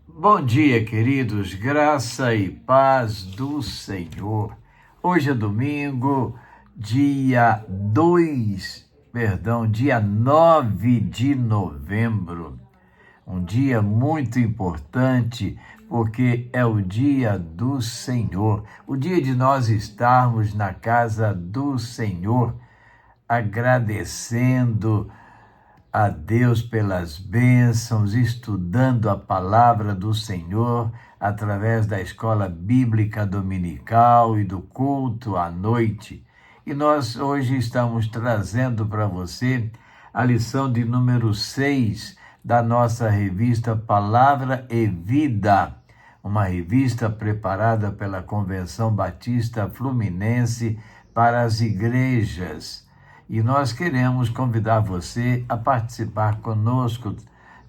Bom dia, queridos, graça e paz do Senhor. Hoje é domingo, dia 9 de novembro. Um dia muito importante, porque é o dia do Senhor, o dia de nós estarmos na casa do Senhor, agradecendo a Deus pelas bênçãos, estudando a palavra do Senhor através da escola bíblica dominical e do culto à noite. E nós hoje estamos trazendo para você a lição de número 6 da nossa revista Palavra e Vida, uma revista preparada pela Convenção Batista Fluminense para as igrejas. E nós queremos convidar você a participar conosco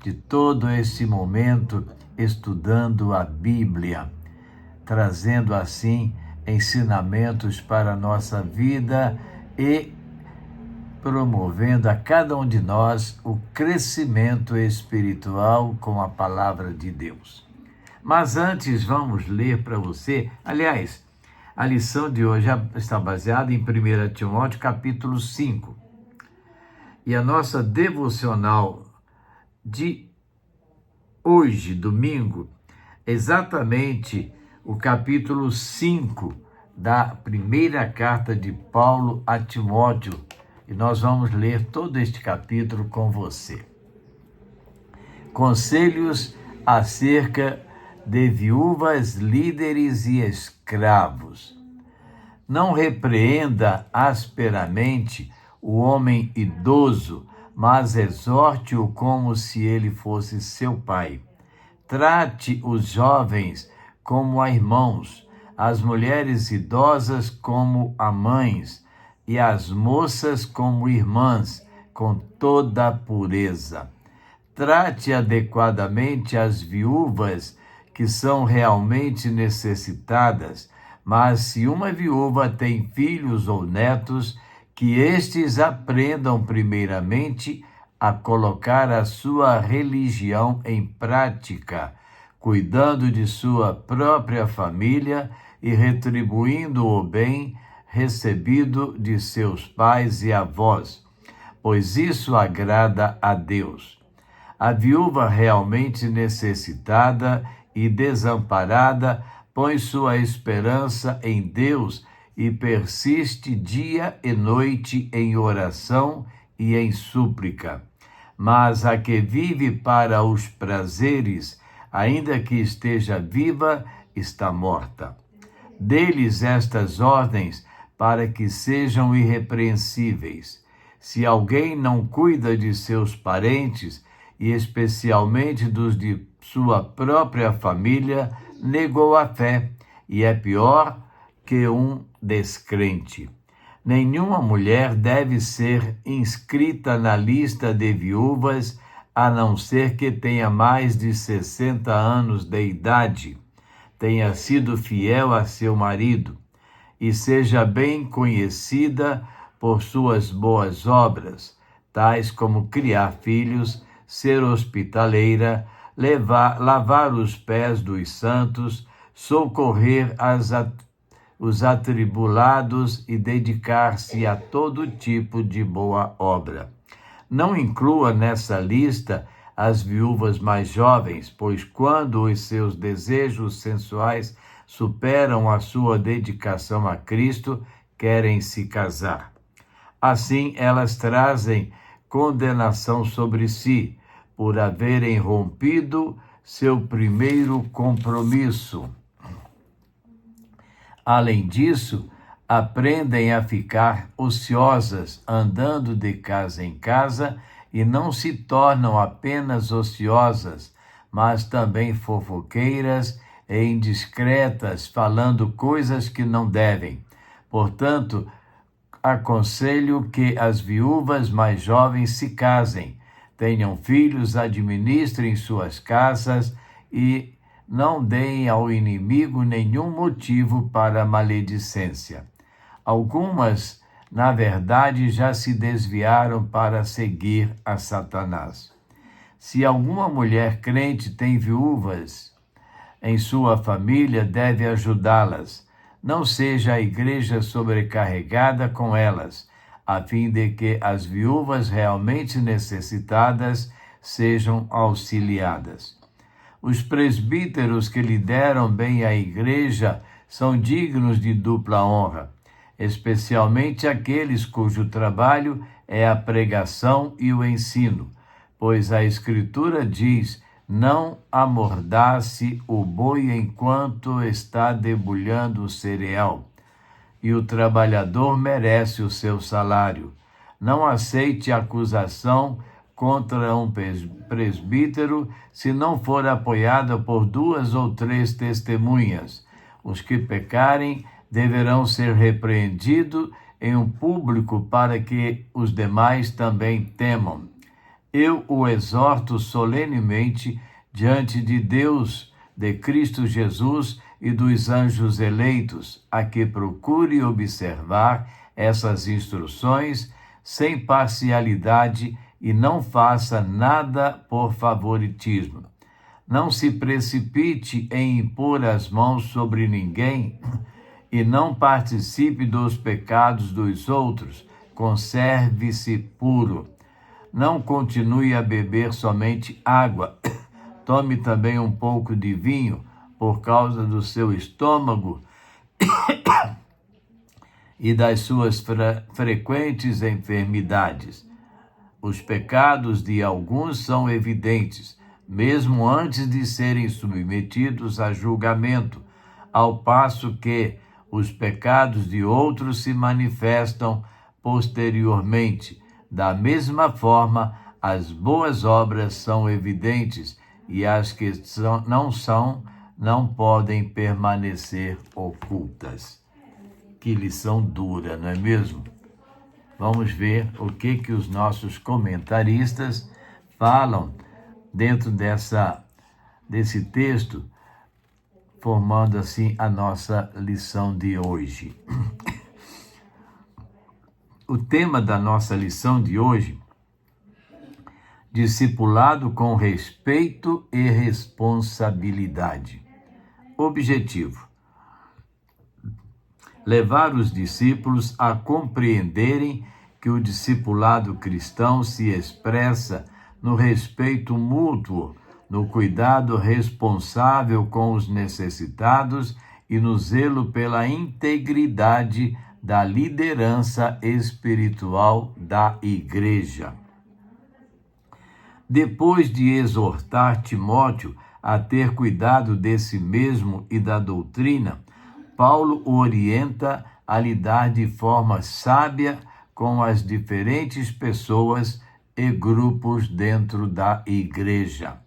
de todo esse momento estudando a Bíblia, trazendo assim ensinamentos para a nossa vida e promovendo a cada um de nós o crescimento espiritual com a palavra de Deus. Mas antes vamos ler para você, aliás, a lição de hoje está baseada em 1 Timóteo capítulo 5. E a nossa devocional de hoje, domingo, exatamente o capítulo 5 da primeira carta de Paulo a Timóteo. E nós vamos ler todo este capítulo com você. Conselhos acerca de viúvas, líderes e escravos. Não repreenda asperamente o homem idoso, mas exorte-o como se ele fosse seu pai. Trate os jovens como a irmãos, as mulheres idosas como a mães, e as moças como irmãs, com toda a pureza. Trate adequadamente as viúvas que são realmente necessitadas, mas se uma viúva tem filhos ou netos, que estes aprendam primeiramente a colocar a sua religião em prática, cuidando de sua própria família e retribuindo o bem recebido de seus pais e avós, pois isso agrada a Deus. A viúva realmente necessitada e desamparada põe sua esperança em Deus e persiste dia e noite em oração e em súplica. Mas a que vive para os prazeres, ainda que esteja viva, está morta. Dê-lhes estas ordens para que sejam irrepreensíveis. Se alguém não cuida de seus parentes, e especialmente dos de sua própria família, negou a fé e é pior que um descrente. Nenhuma mulher deve ser inscrita na lista de viúvas, a não ser que tenha mais de 60 anos de idade, tenha sido fiel a seu marido e seja bem conhecida por suas boas obras, tais como criar filhos, ser hospitaleira, lavar os pés dos santos, socorrer os atribulados e dedicar-se a todo tipo de boa obra. Não inclua nessa lista as viúvas mais jovens, pois quando os seus desejos sensuais superam a sua dedicação a Cristo, querem se casar. Assim, elas trazem condenação sobre si, por haverem rompido seu primeiro compromisso. Além disso, aprendem a ficar ociosas, andando de casa em casa, e não se tornam apenas ociosas, mas também fofoqueiras e indiscretas, falando coisas que não devem. Portanto, aconselho que as viúvas mais jovens se casem, tenham filhos, administrem suas casas e não deem ao inimigo nenhum motivo para maledicência. Algumas, na verdade, já se desviaram para seguir a Satanás. Se alguma mulher crente tem viúvas em sua família, deve ajudá-las. Não seja a igreja sobrecarregada com elas, a fim de que as viúvas realmente necessitadas sejam auxiliadas. Os presbíteros que lideram bem a igreja são dignos de dupla honra, especialmente aqueles cujo trabalho é a pregação e o ensino, pois a Escritura diz: não amordace o boi enquanto está debulhando o cereal, e o trabalhador merece o seu salário. Não aceite acusação contra um presbítero se não for apoiada por 2 ou 3 testemunhas. Os que pecarem deverão ser repreendidos em um público para que os demais também temam. Eu o exorto solenemente diante de Deus, de Cristo Jesus e dos anjos eleitos, a que procure observar essas instruções sem parcialidade e não faça nada por favoritismo. Não se precipite em impor as mãos sobre ninguém e não participe dos pecados dos outros. Conserve-se puro. Não continue a beber somente água. Tome também um pouco de vinho por causa do seu estômago e das suas frequentes enfermidades. Os pecados de alguns são evidentes, mesmo antes de serem submetidos a julgamento, ao passo que os pecados de outros se manifestam posteriormente. Da mesma forma, as boas obras são evidentes e as que não podem permanecer ocultas. Que lição dura, não é mesmo? Vamos ver o que os nossos comentaristas falam dentro desse texto, formando assim a nossa lição de hoje. O tema da nossa lição de hoje: discipulado com respeito e responsabilidade. Objetivo: levar os discípulos a compreenderem que o discipulado cristão se expressa no respeito mútuo, no cuidado responsável com os necessitados e no zelo pela integridade da liderança espiritual da igreja. Depois de exortar Timóteo a ter cuidado de si mesmo e da doutrina, Paulo o orienta a lidar de forma sábia com as diferentes pessoas e grupos dentro da igreja.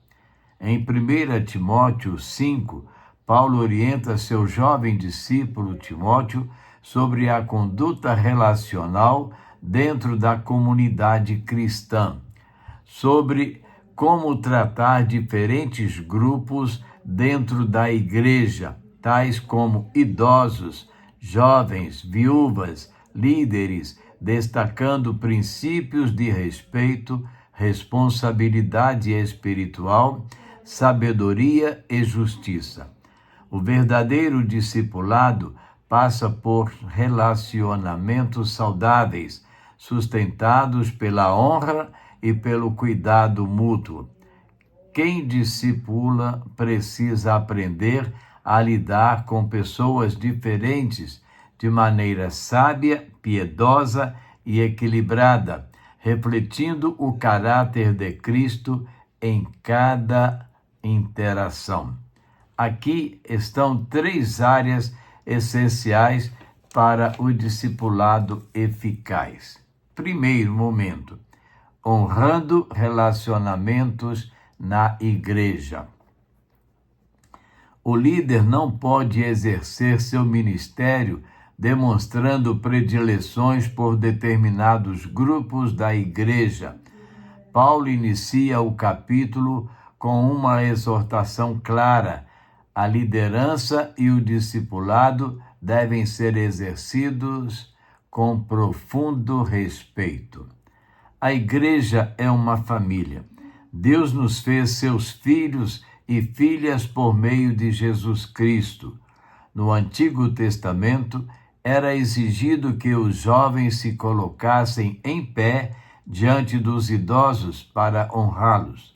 Em 1 Timóteo 5, Paulo orienta seu jovem discípulo Timóteo sobre a conduta relacional dentro da comunidade cristã, sobre como tratar diferentes grupos dentro da igreja, tais como idosos, jovens, viúvas, líderes, destacando princípios de respeito, responsabilidade espiritual, sabedoria e justiça. O verdadeiro discipulado passa por relacionamentos saudáveis, sustentados pela honra e pelo cuidado mútuo. Quem discipula precisa aprender a lidar com pessoas diferentes de maneira sábia, piedosa e equilibrada, refletindo o caráter de Cristo em cada interação. Aqui estão 3 áreas essenciais para o discipulado eficaz. Primeiro momento: honrando relacionamentos na igreja. O líder não pode exercer seu ministério demonstrando predileções por determinados grupos da igreja. Paulo inicia o capítulo com uma exortação clara: a liderança e o discipulado devem ser exercidos com profundo respeito. A igreja é uma família. Deus nos fez seus filhos e filhas por meio de Jesus Cristo. No Antigo Testamento, era exigido que os jovens se colocassem em pé diante dos idosos para honrá-los.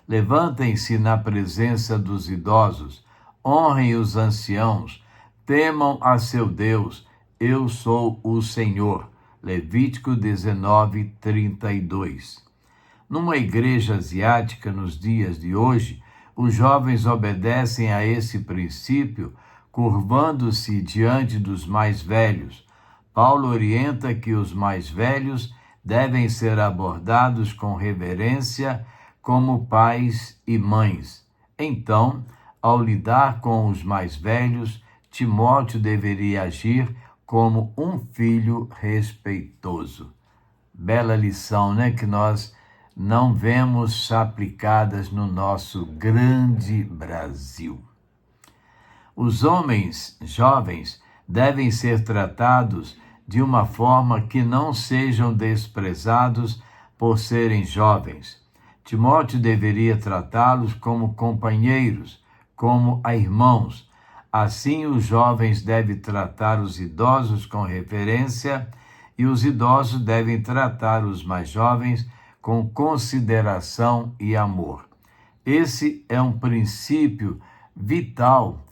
Levantem-se na presença dos idosos, honrem os anciãos, temam a seu Deus, eu sou o Senhor. Levítico 19, 32. Numa igreja asiática nos dias de hoje, os jovens obedecem a esse princípio, curvando-se diante dos mais velhos. Paulo orienta que os mais velhos devem ser abordados com reverência como pais e mães. Então, ao lidar com os mais velhos, Timóteo deveria agir como um filho respeitoso. Bela lição, né? Que nós não vemos aplicadas no nosso grande Brasil. Os homens jovens devem ser tratados de uma forma que não sejam desprezados por serem jovens. Timóteo deveria tratá-los como companheiros, como a irmãos. Assim, os jovens devem tratar os idosos com reverência e os idosos devem tratar os mais jovens com consideração e amor. Esse é um princípio vital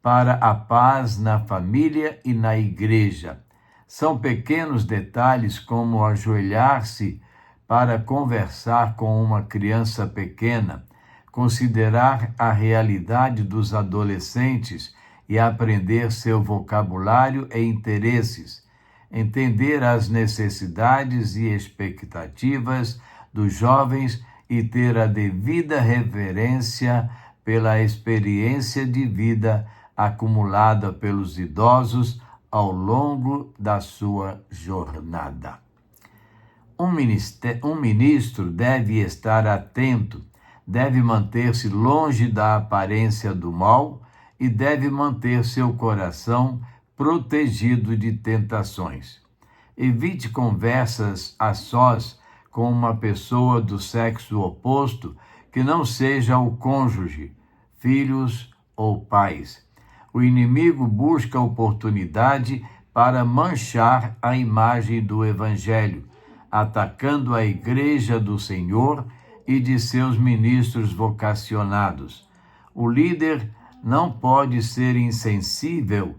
para a paz na família e na igreja. São pequenos detalhes como ajoelhar-se para conversar com uma criança pequena, considerar a realidade dos adolescentes e aprender seu vocabulário e interesses, entender as necessidades e expectativas dos jovens e ter a devida reverência pela experiência de vida acumulada pelos idosos ao longo da sua jornada. Um ministro deve estar atento, deve manter-se longe da aparência do mal e deve manter seu coração protegido de tentações. Evite conversas a sós com uma pessoa do sexo oposto que não seja o cônjuge, filhos ou pais. O inimigo busca oportunidade para manchar a imagem do Evangelho, atacando a igreja do Senhor e de seus ministros vocacionados. O líder não pode ser insensível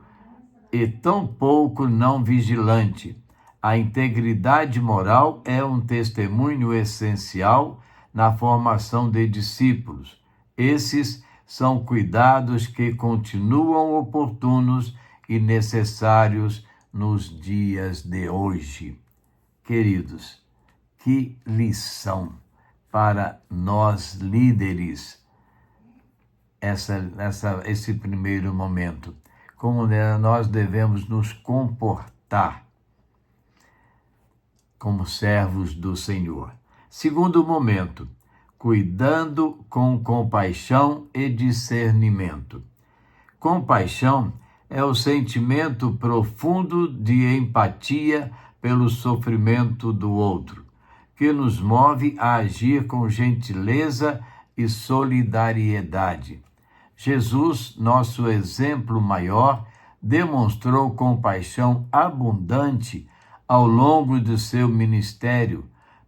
e tampouco não vigilante. A integridade moral é um testemunho essencial na formação de discípulos. Esses são cuidados que continuam oportunos e necessários nos dias de hoje. Queridos, que lição para nós líderes esse primeiro momento. Como nós devemos nos comportar como servos do Senhor. Segundo momento, cuidando com compaixão e discernimento. Compaixão é o sentimento profundo de empatia pelo sofrimento do outro, que nos move a agir com gentileza e solidariedade. Jesus, nosso exemplo maior, demonstrou compaixão abundante ao longo do seu ministério,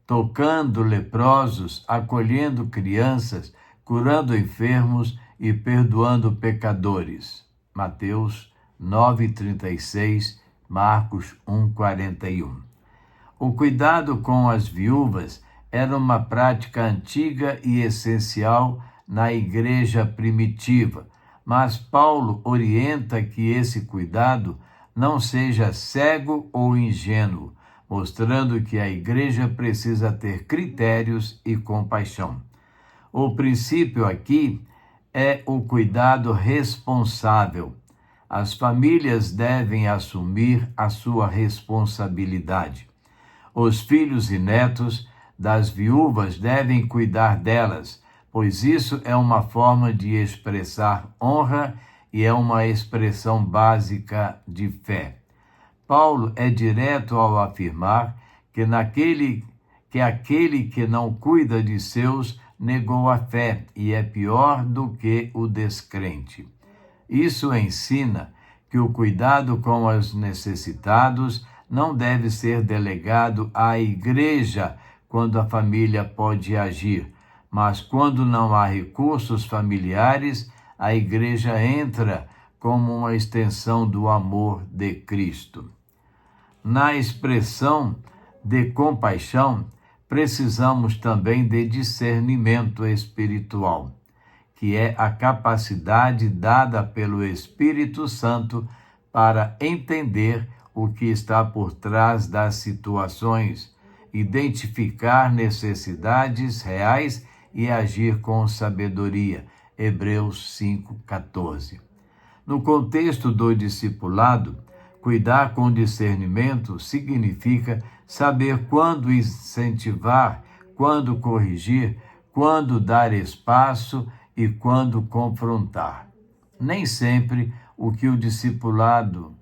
tocando leprosos, acolhendo crianças, curando enfermos e perdoando pecadores. Mateus 9:36, Marcos 1:41. O cuidado com as viúvas era uma prática antiga e essencial na igreja primitiva, mas Paulo orienta que esse cuidado não seja cego ou ingênuo, mostrando que a igreja precisa ter critérios e compaixão. O princípio aqui é o cuidado responsável. As famílias devem assumir a sua responsabilidade. Os filhos e netos das viúvas devem cuidar delas, pois isso é uma forma de expressar honra e é uma expressão básica de fé. Paulo é direto ao afirmar que aquele que não cuida de seus negou a fé e é pior do que o descrente. Isso ensina que o cuidado com os necessitados não deve ser delegado à igreja quando a família pode agir, mas quando não há recursos familiares, a igreja entra como uma extensão do amor de Cristo. Na expressão de compaixão, precisamos também de discernimento espiritual, que é a capacidade dada pelo Espírito Santo para entender o que está por trás das situações, identificar necessidades reais e agir com sabedoria. Hebreus 5,14. No contexto do discipulado, cuidar com discernimento significa saber quando incentivar, quando corrigir, quando dar espaço e quando confrontar. Nem sempre o que o discipulado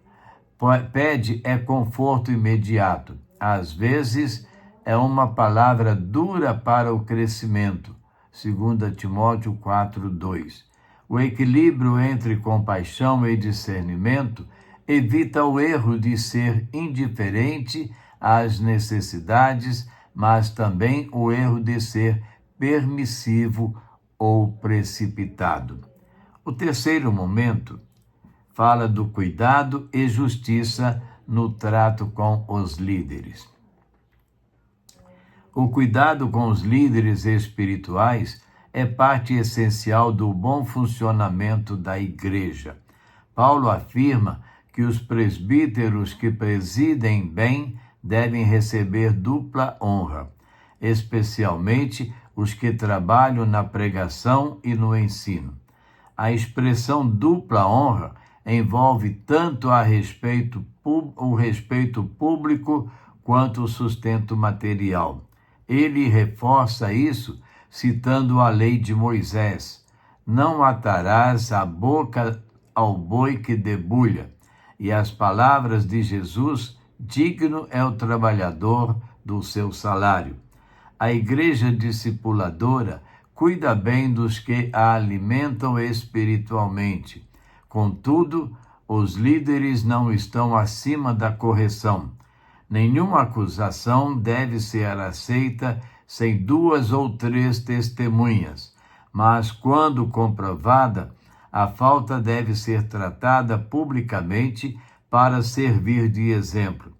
pede é conforto imediato. Às vezes, é uma palavra dura para o crescimento. 2 Timóteo 4:2. O equilíbrio entre compaixão e discernimento evita o erro de ser indiferente às necessidades, mas também o erro de ser permissivo ou precipitado. O terceiro momento fala do cuidado e justiça no trato com os líderes. O cuidado com os líderes espirituais é parte essencial do bom funcionamento da igreja. Paulo afirma que os presbíteros que presidem bem devem receber dupla honra, especialmente os que trabalham na pregação e no ensino. A expressão dupla honra envolve tanto o respeito público quanto o sustento material. Ele reforça isso citando a lei de Moisés: não atarás a boca ao boi que debulha, e as palavras de Jesus: digno é o trabalhador do seu salário. A igreja discipuladora cuida bem dos que a alimentam espiritualmente. Contudo, os líderes não estão acima da correção. Nenhuma acusação deve ser aceita sem 2 ou 3 testemunhas, mas, quando comprovada, a falta deve ser tratada publicamente para servir de exemplo.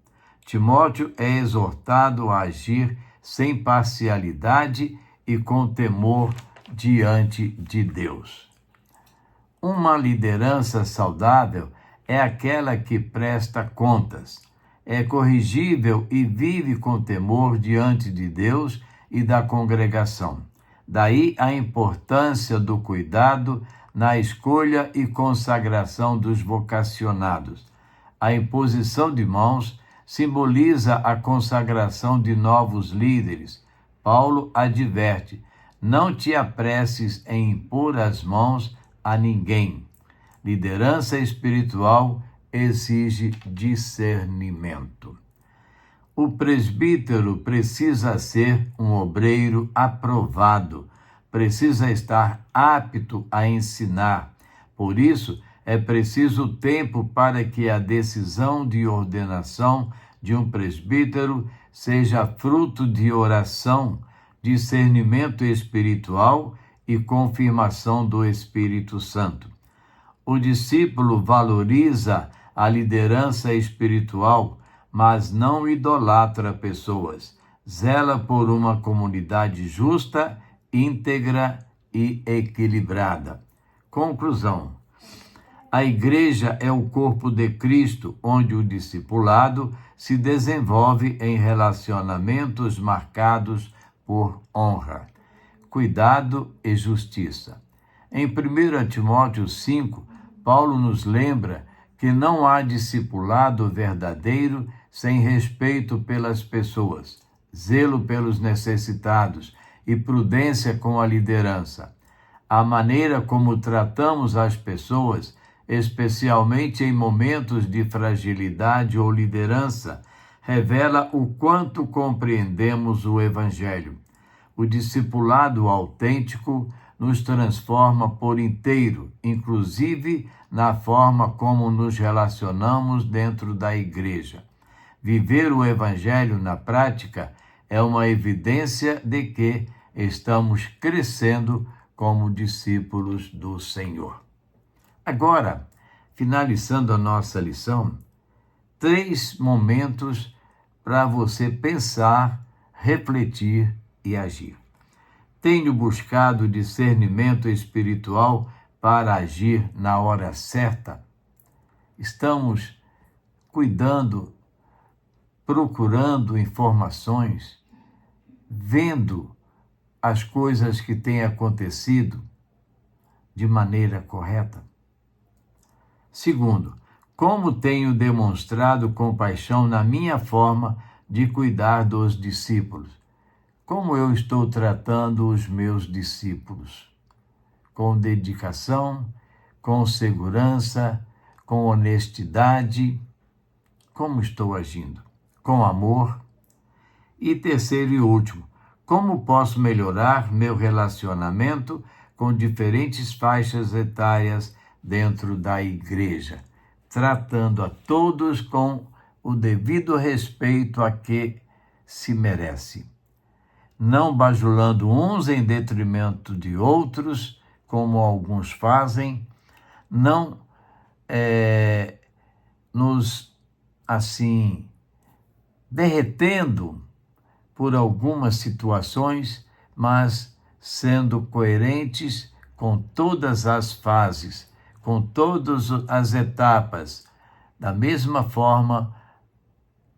Timóteo é exortado a agir sem parcialidade e com temor diante de Deus. Uma liderança saudável é aquela que presta contas, é corrigível e vive com temor diante de Deus e da congregação. Daí a importância do cuidado na escolha e consagração dos vocacionados. A imposição de mãos simboliza a consagração de novos líderes. Paulo adverte: não te apresses em impor as mãos a ninguém. Liderança espiritual exige discernimento. O presbítero precisa ser um obreiro aprovado, precisa estar apto a ensinar. Por isso, é preciso tempo para que a decisão de ordenação de um presbítero seja fruto de oração, discernimento espiritual e confirmação do Espírito Santo. O discípulo valoriza a liderança espiritual, mas não idolatra pessoas. Zela por uma comunidade justa, íntegra e equilibrada. Conclusão: a igreja é o corpo de Cristo, onde o discipulado se desenvolve em relacionamentos marcados por honra, cuidado e justiça. Em 1 Timóteo 5, Paulo nos lembra que não há discipulado verdadeiro sem respeito pelas pessoas, zelo pelos necessitados e prudência com a liderança. A maneira como tratamos as pessoas, especialmente em momentos de fragilidade ou liderança, revela o quanto compreendemos o Evangelho. O discipulado autêntico nos transforma por inteiro, inclusive na forma como nos relacionamos dentro da igreja. Viver o Evangelho na prática é uma evidência de que estamos crescendo como discípulos do Senhor. Agora, finalizando a nossa lição, 3 momentos para você pensar, refletir e agir. Tenho buscado discernimento espiritual para agir na hora certa? Estamos cuidando, procurando informações, vendo as coisas que têm acontecido de maneira correta? Segundo, como tenho demonstrado compaixão na minha forma de cuidar dos discípulos? Como eu estou tratando os meus discípulos? Com dedicação, com segurança, com honestidade? Como estou agindo? Com amor? E terceiro e último, como posso melhorar meu relacionamento com diferentes faixas etárias dentro da igreja, tratando a todos com o devido respeito a que se merece, não bajulando uns em detrimento de outros, como alguns fazem, não nos, assim, derretendo por algumas situações, mas sendo coerentes com todas as fases, com todas as etapas, da mesma forma,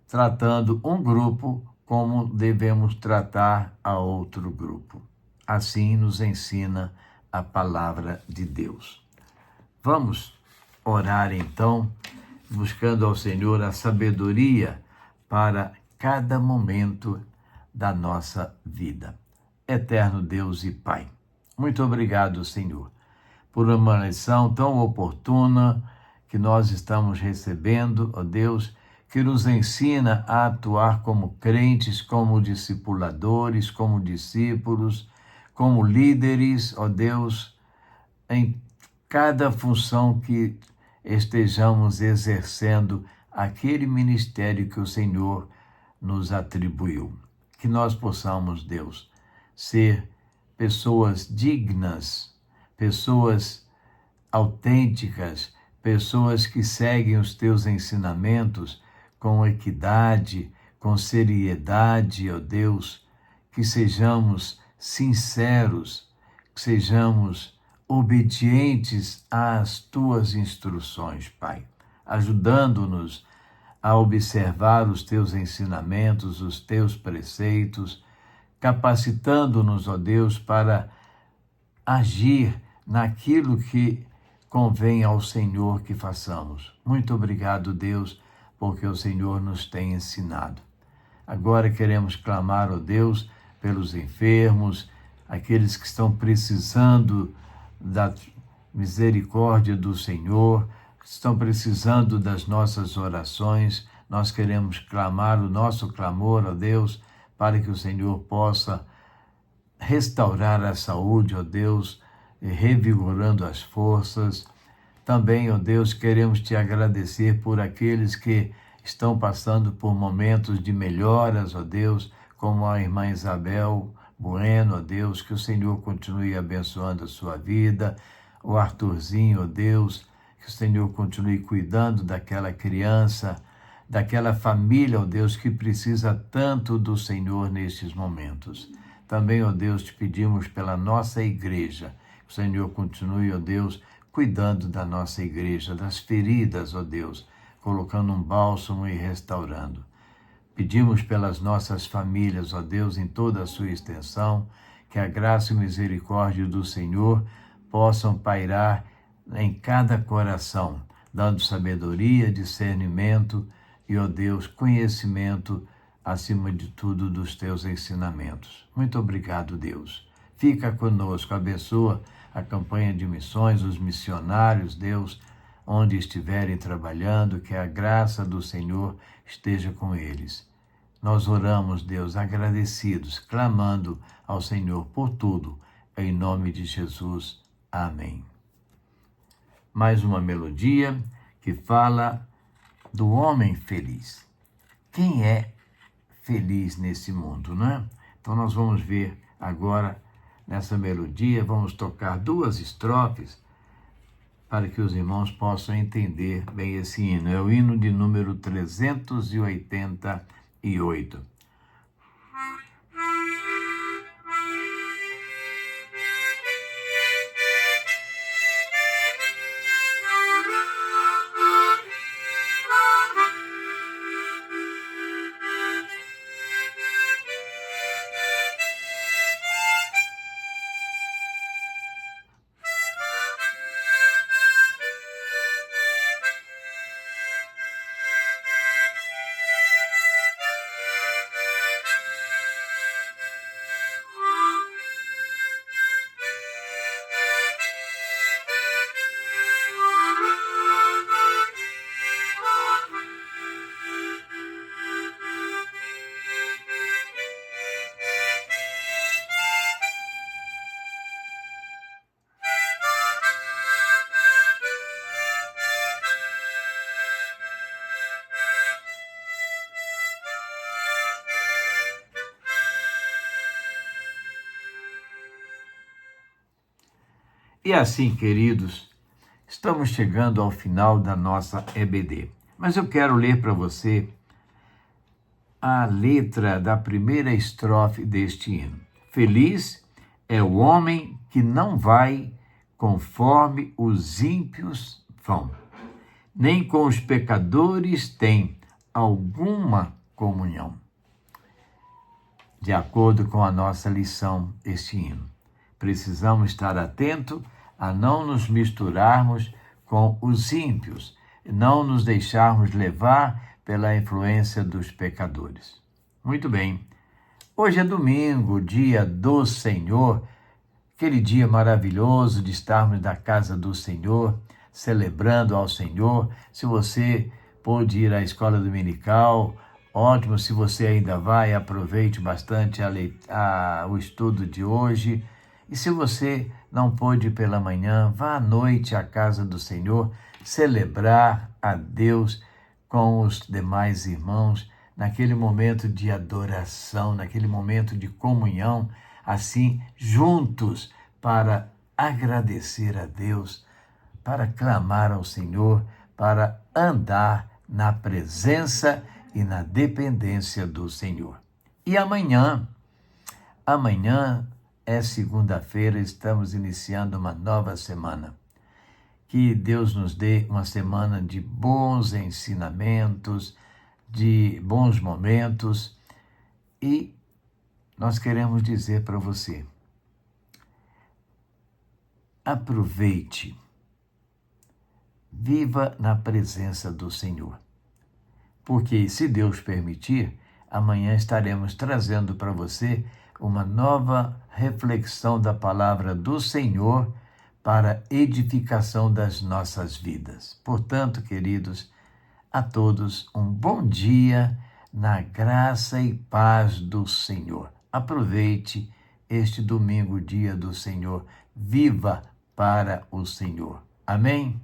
tratando um grupo como devemos tratar a outro grupo. Assim nos ensina a palavra de Deus. Vamos orar então, buscando ao Senhor a sabedoria para cada momento da nossa vida. Eterno Deus e Pai, muito obrigado, Senhor, por uma lição tão oportuna que nós estamos recebendo, ó Deus, que nos ensina a atuar como crentes, como discipuladores, como discípulos, como líderes, ó Deus, em cada função que estejamos exercendo aquele ministério que o Senhor nos atribuiu. Que nós possamos, Deus, ser pessoas dignas, pessoas autênticas, pessoas que seguem os teus ensinamentos com equidade, com seriedade, ó Deus, que sejamos sinceros, que sejamos obedientes às tuas instruções, Pai, ajudando-nos a observar os teus ensinamentos, os teus preceitos, capacitando-nos, ó Deus, para agir naquilo que convém ao Senhor que façamos. Muito obrigado, Deus, porque o Senhor nos tem ensinado. Agora queremos clamar, ó Deus, pelos enfermos, aqueles que estão precisando da misericórdia do Senhor, que estão precisando das nossas orações. Nós queremos clamar o nosso clamor, ó Deus, para que o Senhor possa restaurar a saúde, ó Deus, revigorando as forças. Também, ó Deus, queremos te agradecer por aqueles que estão passando por momentos de melhoras, ó Deus, como a irmã Isabel Bueno, ó Deus, que o Senhor continue abençoando a sua vida, o Arthurzinho, ó Deus, que o Senhor continue cuidando daquela criança, daquela família, ó Deus, que precisa tanto do Senhor nestes momentos. Também, ó Deus, te pedimos pela nossa igreja, que o Senhor continue, ó Deus, cuidando da nossa igreja, das feridas, ó Deus, colocando um bálsamo e restaurando. Pedimos pelas nossas famílias, ó Deus, em toda a sua extensão, que a graça e misericórdia do Senhor possam pairar em cada coração, dando sabedoria, discernimento e, ó Deus, conhecimento, acima de tudo, dos teus ensinamentos. Muito obrigado, Deus. Fica conosco, abençoa a campanha de missões, os missionários, Deus, onde estiverem trabalhando, que a graça do Senhor esteja com eles. Nós oramos, Deus, agradecidos, clamando ao Senhor por tudo, em nome de Jesus. Amém. Mais uma melodia que fala do homem feliz. Quem é feliz nesse mundo, não é? Então nós vamos ver agora nessa melodia, vamos tocar 2 estrofes para que os irmãos possam entender bem esse hino. É o hino de número 388. E assim, queridos, estamos chegando ao final da nossa EBD. Mas eu quero ler para você a letra da primeira estrofe deste hino. Feliz é o homem que não vai conforme os ímpios vão, nem com os pecadores tem alguma comunhão. De acordo com a nossa lição, este hino. Precisamos estar atentos a não nos misturarmos com os ímpios, não nos deixarmos levar pela influência dos pecadores. Muito bem. Hoje é domingo, dia do Senhor, aquele dia maravilhoso de estarmos na casa do Senhor, celebrando ao Senhor. Se você pôde ir à escola dominical, ótimo. Se você ainda vai, aproveite bastante o estudo de hoje. E se você não pôde ir pela manhã, vá à noite à casa do Senhor, celebrar a Deus com os demais irmãos, naquele momento de adoração, naquele momento de comunhão, assim, juntos, para agradecer a Deus, para clamar ao Senhor, para andar na presença e na dependência do Senhor. E amanhã é segunda-feira, estamos iniciando uma nova semana. Que Deus nos dê uma semana de bons ensinamentos, de bons momentos. E nós queremos dizer para você, aproveite, viva na presença do Senhor. Porque, se Deus permitir, amanhã estaremos trazendo para você uma nova reflexão da palavra do Senhor para edificação das nossas vidas. Portanto, queridos, a todos um bom dia na graça e paz do Senhor. Aproveite este domingo, dia do Senhor. Viva para o Senhor. Amém?